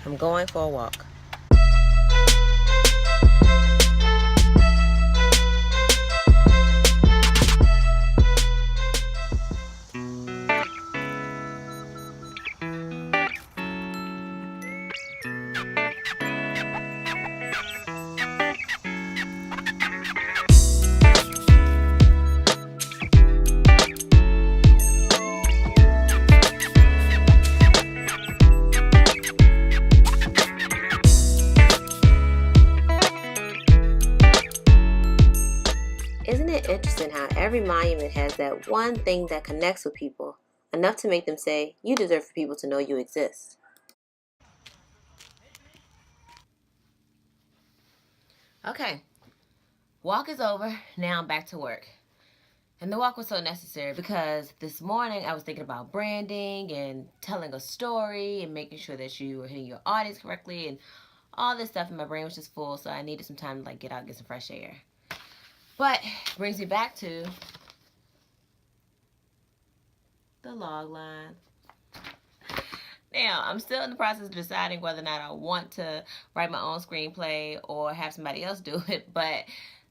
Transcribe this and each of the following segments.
I'm going for a walk. Isn't it interesting how every monument has that one thing that connects with people, enough to make them say, you deserve for people to know you exist? Okay, walk is over. Now I'm back to work. And the walk was so necessary because this morning I was thinking about branding and telling a story and making sure that you were hitting your audience correctly and all this stuff, and my brain was just full, so I needed some time to get out and get some fresh air. But brings me back to the log line. Now, I'm still in the process of deciding whether or not I want to write my own screenplay or have somebody else do it, but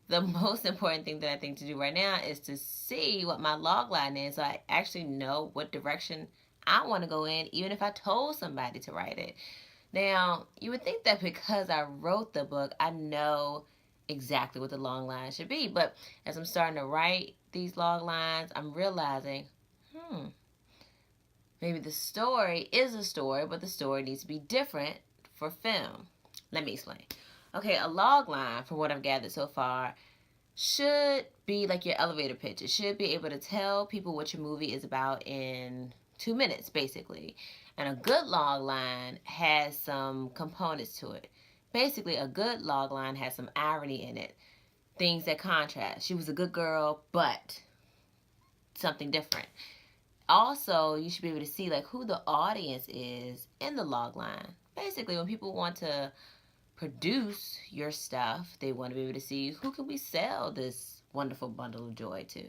the most important thing that I think to do right now is to see what my log line is so I actually know what direction I want to go in, even if I told somebody to write it. Now, you would think that because I wrote the book, I know exactly what the log line should be, but as I'm starting to write these log lines, I'm realizing, maybe the story is a story, but the story needs to be different for film. Let me explain. Okay, a log line, from what I've gathered so far, should be like your elevator pitch. It should be able to tell people what your movie is about in 2 minutes, basically. And a good log line has some components to it. Basically, a good log line has some irony in it. Things that contrast. She was a good girl, but something different. Also, you should be able to see who the audience is in the log line. Basically, when people want to produce your stuff, they want to be able to see who can we sell this wonderful bundle of joy to.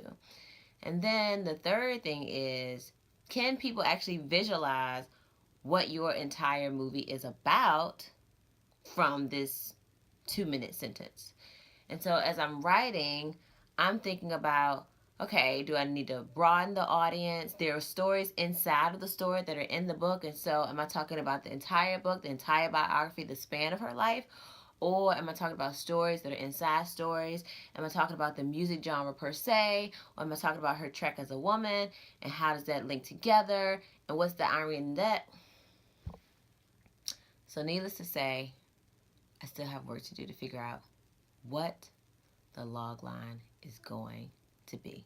And then the third thing is, can people actually visualize what your entire movie is about from this 2-minute sentence? And so as I'm writing, I'm thinking about, okay, do I need to broaden the audience? There are stories inside of the story that are in the book. And so am I talking about the entire book, the entire biography, the span of her life? Or am I talking about stories that are inside stories? Am I talking about the music genre per se? Or am I talking about her trek as a woman? And how does that link together? And what's the irony in that? So needless to say, I still have work to do to figure out what the log line is going to be.